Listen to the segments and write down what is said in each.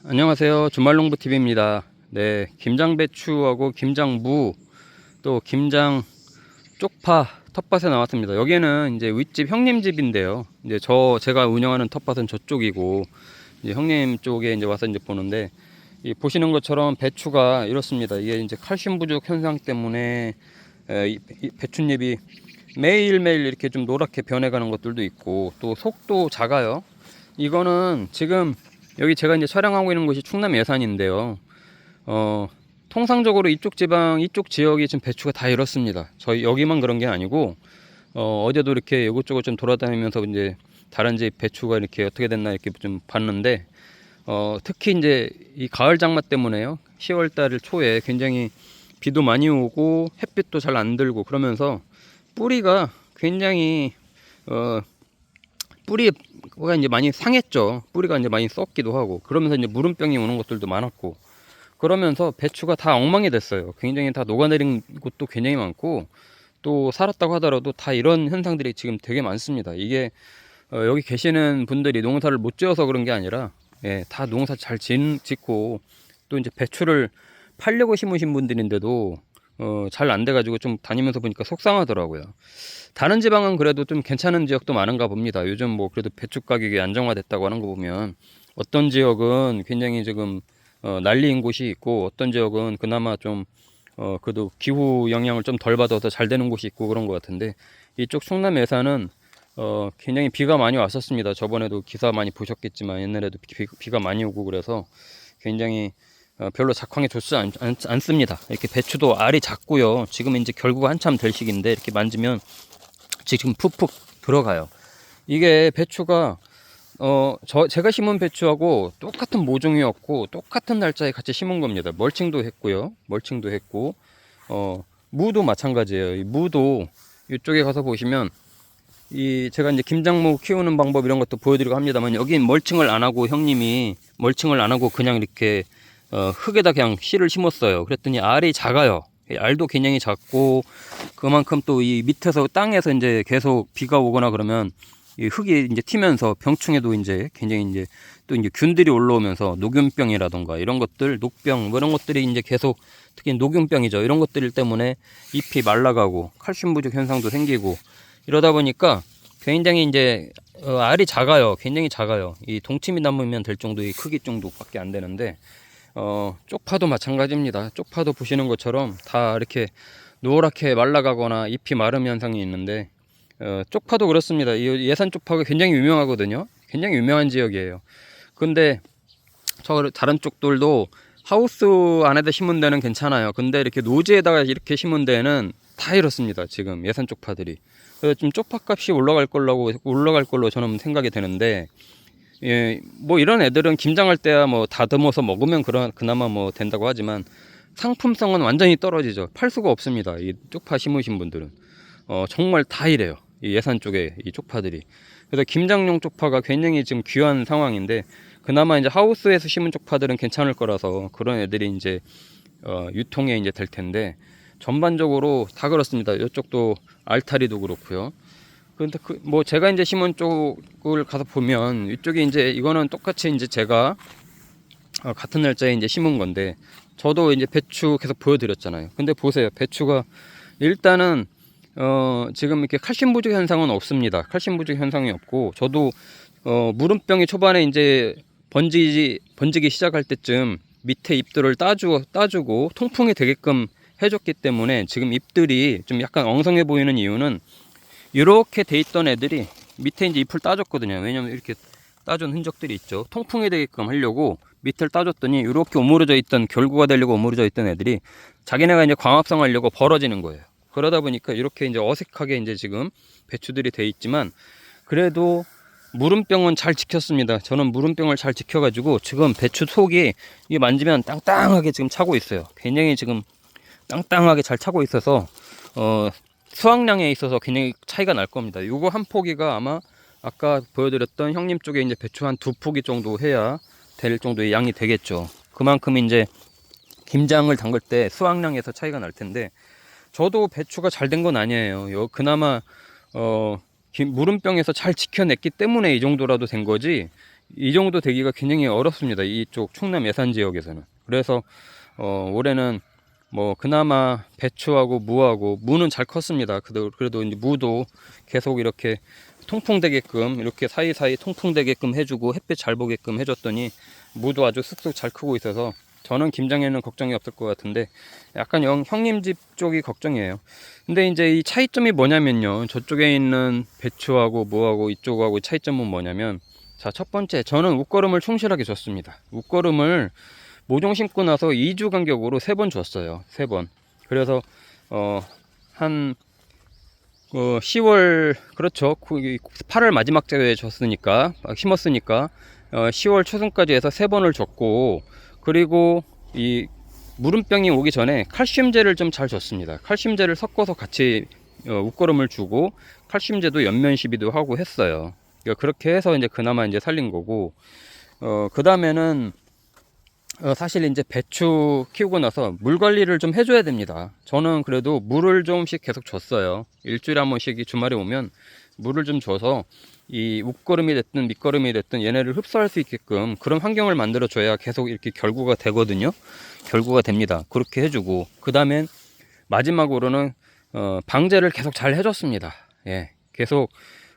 안녕하세요. 주말농부TV입니다. 네, 김장배추하고 김장무, 또 김장 쪽파 텃밭에 나왔습니다. 여기는 이제 윗집 형님 집인데요. 이제 제가 운영하는 텃밭은 저쪽이고, 이제 형님 쪽에 이제 와서 이제 보는데, 이 보시는 것처럼 배추가 이렇습니다. 이게 이제 칼슘 부족 현상 때문에 이 배춧잎이 매일매일 이렇게 좀 노랗게 변해가는 것들도 있고, 또 속도 작아요. 이거는 지금 여기 제가 이제 촬영하고 있는 곳이 충남 예산인데요. 통상적으로 이쪽 지방, 이쪽 지역이 지금 배추가 다 이렇습니다. 저희 여기만 그런 게 아니고, 어제도 이렇게 이곳저곳 좀 돌아다니면서 이제 다른 집 배추가 이렇게 어떻게 됐나 이렇게 좀 봤는데, 특히 이제 이 가을 장마 때문에요. 10월 달 초에 굉장히 비도 많이 오고 햇빛도 잘 안 들고 그러면서 뿌리가 굉장히, 뿌리가 이제 많이 상했죠. 뿌리가 이제 많이 썩기도 하고 그러면서 이제 무름병이 오는 것들도 많았고 그러면서 배추가 다 엉망이 됐어요. 굉장히 다 녹아내린 곳도 굉장히 많고 또 살았다고 하더라도 다 이런 현상들이 지금 되게 많습니다. 이게 여기 계시는 분들이 농사를 못 지어서 그런 게 아니라 다 농사 잘 짓고 또 이제 배추를 팔려고 심으신 분들인데도 잘 안 돼가지고 좀 다니면서 보니까 속상하더라고요. 다른 지방은 그래도 좀 괜찮은 지역도 많은가 봅니다. 요즘 뭐 그래도 배추 가격이 안정화됐다고 하는 거 보면 어떤 지역은 굉장히 지금 난리인 곳이 있고 어떤 지역은 그나마 좀 그래도 기후 영향을 좀 덜 받아서 잘 되는 곳이 있고 그런 것 같은데 이쪽 충남 예산은 굉장히 비가 많이 왔었습니다. 저번에도 기사 많이 보셨겠지만 옛날에도 비가 많이 오고 그래서 굉장히 별로 작황에 좋지 않습니다. 이렇게 배추도 알이 작고요. 지금 이제 결국 한참 될 시기인데 이렇게 만지면 지금 푹푹 들어가요. 이게 배추가 제가 심은 배추하고 똑같은 모종이었고 똑같은 날짜에 같이 심은 겁니다. 멀칭도 했고요. 멀칭도 했고 무도 마찬가지예요. 이 무도 이쪽에 가서 보시면 제가 이제 김장무 키우는 방법 이런 것도 보여드리고 합니다만 여긴 멀칭을 안 하고 형님이 멀칭을 안 하고 그냥 이렇게 흙에다 그냥 씨를 심었어요. 그랬더니 알이 작아요. 알도 굉장히 작고 그만큼 또 이 밑에서 땅에서 이제 계속 비가 오거나 그러면 이 흙이 이제 튀면서 병충해도 이제 굉장히 이제 또 이제 균들이 올라오면서 녹균병이라던가 이런 것들, 녹병 뭐 이런 것들이 이제 계속 특히 녹균병이죠. 이런 것들 때문에 잎이 말라가고 칼슘 부족 현상도 생기고 이러다 보니까 굉장히 이제 알이 작아요. 굉장히 작아요. 이 동치미 나무면 될 정도의 크기 정도밖에 안 되는데 쪽파도 마찬가지입니다. 쪽파도 보시는 것처럼 다 이렇게 노랗게 말라가거나 잎이 마름 현상이 있는데 쪽파도 그렇습니다. 이 예산 쪽파가 굉장히 유명하거든요. 굉장히 유명한 지역이에요. 근데 저 다른 쪽들도 하우스 안에다 심은 데는 괜찮아요. 근데 이렇게 노지에다가 이렇게 심은 데는 다 이렇습니다. 지금 예산 쪽파들이. 그래서 좀 쪽파 값이 올라갈 걸로 저는 생각이 되는데 뭐 이런 애들은 김장할 때야 뭐 다듬어서 먹으면 그나마 뭐 된다고 하지만 상품성은 완전히 떨어지죠. 팔 수가 없습니다. 이 쪽파 심으신 분들은 정말 다 이래요. 이 예산 쪽에 이 쪽파들이. 그래서 김장용 쪽파가 굉장히 지금 귀한 상황인데 그나마 이제 하우스에서 심은 쪽파들은 괜찮을 거라서 그런 애들이 이제 유통에 이제 될 텐데 전반적으로 다 그렇습니다. 이쪽도 알타리도 그렇고요. 근데 뭐 제가 이제 심은 쪽을 가서 보면 이쪽에 이제 이거는 똑같이 이제 제가 같은 날짜에 이제 심은 건데 저도 이제 배추 계속 보여드렸잖아요. 근데 보세요. 배추가 일단은 지금 이렇게 칼슘 부족 현상은 없습니다. 칼슘 부족 현상이 없고 저도 무름병이 초반에 이제 번지기 시작할 때쯤 밑에 잎들을 따주고 통풍이 되게끔 해줬기 때문에 지금 잎들이 좀 약간 엉성해 보이는 이유는 이렇게 돼 있던 애들이 밑에 이제 잎을 따줬거든요. 왜냐면 이렇게 따준 흔적들이 있죠. 통풍이 되게끔 하려고 밑을 따줬더니 이렇게 오므려져 있던 결구가 되려고 오므려져 있던 애들이 자기네가 이제 광합성 하려고 벌어지는 거예요. 그러다 보니까 이렇게 이제 어색하게 이제 지금 배추들이 돼 있지만 그래도 무름병은 잘 지켰습니다. 저는 무름병을 잘 지켜가지고 지금 배추 속이 이게 만지면 땅땅하게 지금 차고 있어요. 굉장히 지금 땅땅하게 잘 차고 있어서 수확량에 있어서 굉장히 차이가 날 겁니다. 요거 한 포기가 아마 아까 보여드렸던 형님 쪽에 이제 배추 한 2포기 정도 해야 될 정도의 양이 되겠죠. 그만큼 이제 김장을 담글 때 수확량에서 차이가 날 텐데 저도 배추가 잘 된 건 아니에요. 그나마 무름병에서 잘 지켜냈기 때문에 이 정도라도 된 거지 이 정도 되기가 굉장히 어렵습니다. 이쪽 충남 예산 지역에서는. 그래서 올해는 뭐 그나마 배추하고 무하고, 무는 잘 컸습니다. 그래도 이제 무도 계속 이렇게 통풍되게끔, 이렇게 사이사이 통풍되게끔 해주고 햇빛 잘 보게끔 해줬더니 무도 아주 쓱쓱 잘 크고 있어서 저는 김장에는 걱정이 없을 것 같은데, 약간 형님 집 쪽이 걱정이에요. 근데 이제 이 차이점이 뭐냐면요, 저쪽에 있는 배추하고 무하고 이쪽하고 차이점은 뭐냐면, 자, 첫 번째, 저는 웃거름을 충실하게 줬습니다. 웃거름을 모종 심고 나서 2주 간격으로 3번 줬어요. 3번. 그래서 한 10월, 그렇죠, 8월 마지막 주에 줬으니까, 심었으니까 10월 초순까지 해서 3번을 줬고, 그리고 이 무름병이 오기 전에 칼슘제를 좀 잘 줬습니다. 칼슘제를 섞어서 같이 웃거름을 주고, 칼슘제도 연면 시비도 하고 했어요. 그렇게 해서 이제 그나마 이제 살린 거고, 그 다음에는 사실 이제 배추 키우고 나서 물 관리를 좀 해줘야 됩니다. 저는 그래도 물을 조금씩 계속 줬어요. 일주일에 한 번씩 주말에 오면 물을 좀 줘서 이 웃거름이 됐든 밑거름이 됐든 얘네를 흡수할 수 있게끔 그런 환경을 만들어 줘야 계속 이렇게 결구가 되거든요. 결구가 됩니다. 그렇게 해주고, 그 다음엔 마지막으로는 방제를 계속 잘 해줬습니다. 예, 계속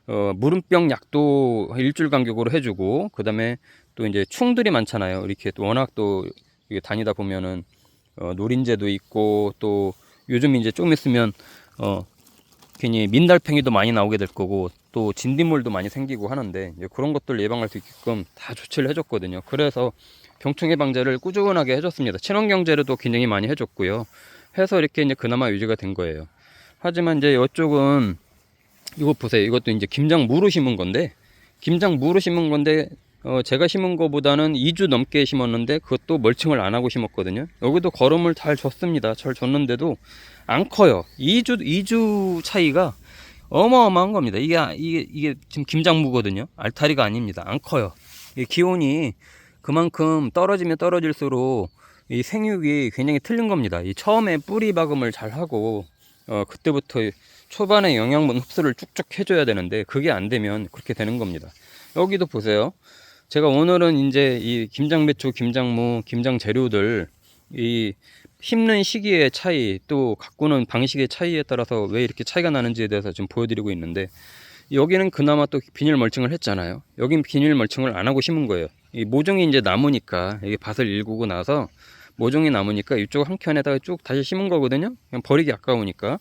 무름병 약도 일주일 간격으로 해주고, 그 다음에 또 이제 충들이 많잖아요. 이렇게 또 워낙 또 다니다 보면은 노린재도 있고, 또 요즘 이제 좀 있으면 괜히 민달팽이도 많이 나오게 될 거고, 또 진딧물도 많이 생기고 하는데, 그런 것들 예방할 수 있게끔 다 조치를 해줬거든요. 그래서 병충해 방제를 꾸준하게 해줬습니다. 친환경제로도 굉장히 많이 해줬고요. 해서 이렇게 이제 그나마 유지가 된 거예요. 하지만 이제 이쪽은, 이거 보세요. 이것도 이제 김장 무로 심은 건데, 제가 심은 거보다는 2주 넘게 심었는데, 그것도 멀칭을 안 하고 심었거든요. 여기도 거름을 잘 줬습니다. 잘 줬는데도 안 커요. 2주 차이가 어마어마한 겁니다. 이게 지금 김장무거든요. 알타리가 아닙니다. 안 커요. 이 기온이 그만큼 떨어지면 떨어질수록 이 생육이 굉장히 틀린 겁니다. 이 처음에 뿌리 박음을 잘 하고, 그때부터 초반에 영양분 흡수를 쭉쭉 해줘야 되는데, 그게 안 되면 그렇게 되는 겁니다. 여기도 보세요. 제가 오늘은 이제 이 김장배추, 김장무, 김장 재료들, 이 심는 시기의 차이, 또 가꾸는 방식의 차이에 따라서 왜 이렇게 차이가 나는지에 대해서 좀 보여드리고 있는데, 여기는 그나마 또 비닐 멀칭을 했잖아요. 여긴 비닐 멀칭을 안 하고 심은 거예요. 이 모종이 이제 남으니까, 이게 밭을 일구고 나서 모종이 남으니까 이쪽 한 켠에다가 쭉 다시 심은 거거든요. 그냥 버리기 아까우니까.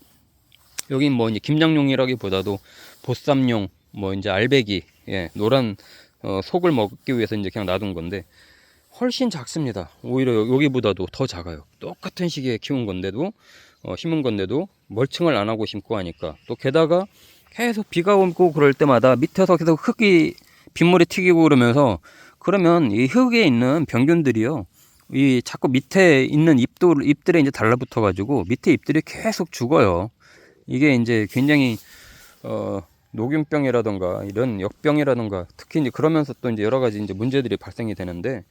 여긴 뭐 이제 김장용이라기보다도 보쌈용, 뭐 이제 알배기, 예, 노란 속을 먹기 위해서 이제 그냥 놔둔 건데, 훨씬 작습니다. 오히려 여기보다도 더 작아요. 똑같은 시기에 키운 건데도, 심은 건데도 멀칭을 안 하고 심고 하니까, 또 게다가 계속 비가 오고 그럴 때마다 밑에서 계속 빗물이 튀기고 그러면 이 흙에 있는 병균들이요, 이 자꾸 밑에 있는 잎들에 이제 달라붙어 가지고 밑에 잎들이 계속 죽어요. 이게 이제 굉장히 녹균병이라던가 이런 역병이라던가, 특히 이제 그러면서 또 이제 여러 가지 이제 문제들이 발생이 되는데,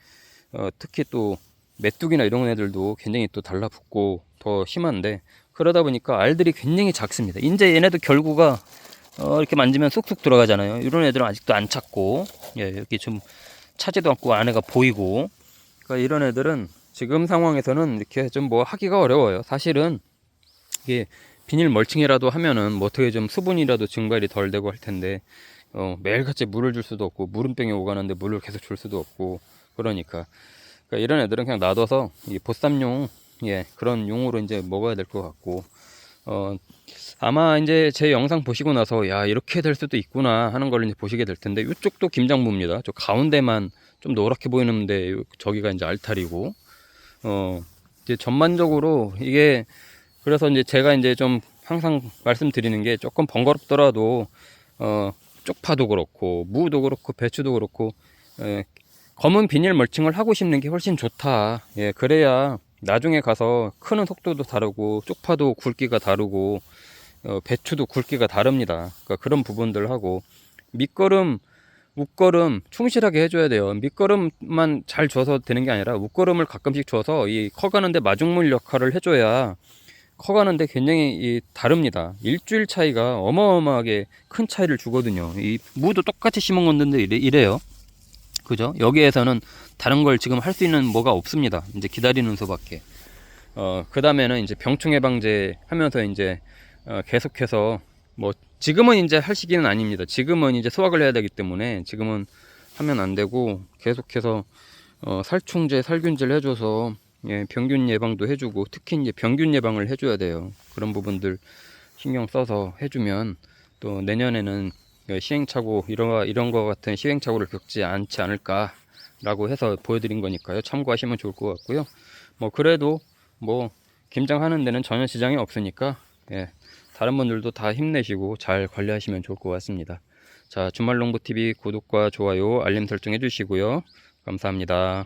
특히 또 메뚜기나 이런 애들도 굉장히 또 달라붙고 더 심한데, 그러다 보니까 알들이 굉장히 작습니다. 이제 얘네도 결구가 이렇게 만지면 쑥쑥 들어가잖아요. 이런 애들은 아직도 안 찼고, 예, 이렇게 좀 차지도 않고 안에가 보이고, 그러니까 이런 애들은 지금 상황에서는 이렇게 좀 뭐 하기가 어려워요. 사실은 이게 비닐 멀칭이라도 하면은 뭐 어떻게 좀 수분이라도 증발이 덜 되고 할 텐데, 매일같이 물을 줄 수도 없고, 무름병이 오가는데 물을 계속 줄 수도 없고, 그러니까 이런 애들은 그냥 놔둬서 이 보쌈용, 예, 그런 용으로 이제 먹어야 될 것 같고, 아마 이제 제 영상 보시고 나서 야, 이렇게 될 수도 있구나 하는 걸 이제 보시게 될 텐데, 이쪽도 김장무입니다. 저 가운데만 좀 노랗게 보이는데 저기가 이제 알타리고, 이제 전반적으로 이게, 그래서 이제 제가 이제 좀 항상 말씀드리는 게, 조금 번거롭더라도 쪽파도 그렇고 무도 그렇고 배추도 그렇고 검은 비닐 멀칭을 하고 심는 게 훨씬 좋다. 예, 그래야 나중에 가서 크는 속도도 다르고, 쪽파도 굵기가 다르고, 배추도 굵기가 다릅니다. 그러니까 그런 부분들 하고, 밑거름, 웃거름 충실하게 해줘야 돼요. 밑거름만 잘 줘서 되는 게 아니라 웃거름을 가끔씩 줘서 이 커가는데 마중물 역할을 해줘야 커가는데 굉장히 다릅니다. 일주일 차이가 어마어마하게 큰 차이를 주거든요. 이 무도 똑같이 심은 건데 이래요. 그죠? 여기에서는 다른 걸 지금 할 수 있는 뭐가 없습니다. 이제 기다리는 수밖에. 그 다음에는 이제 병충 해방제 하면서 이제 계속해서 뭐 지금은 이제 할 시기는 아닙니다. 지금은 이제 수확을 해야 되기 때문에 지금은 하면 안 되고 계속해서 살충제, 살균제를 해줘서 예, 병균 예방도 해주고 특히 이제 병균 예방을 해줘야 돼요. 그런 부분들 신경 써서 해주면 또 내년에는 시행착오 이런 거 같은 시행착오를 겪지 않지 않을까라고 해서 보여드린 거니까요. 참고하시면 좋을 것 같고요. 뭐 그래도 뭐 김장하는 데는 전혀 지장이 없으니까 예, 다른 분들도 다 힘내시고 잘 관리하시면 좋을 것 같습니다. 자, 주말농부TV 구독과 좋아요, 알림 설정 해주시고요. 감사합니다.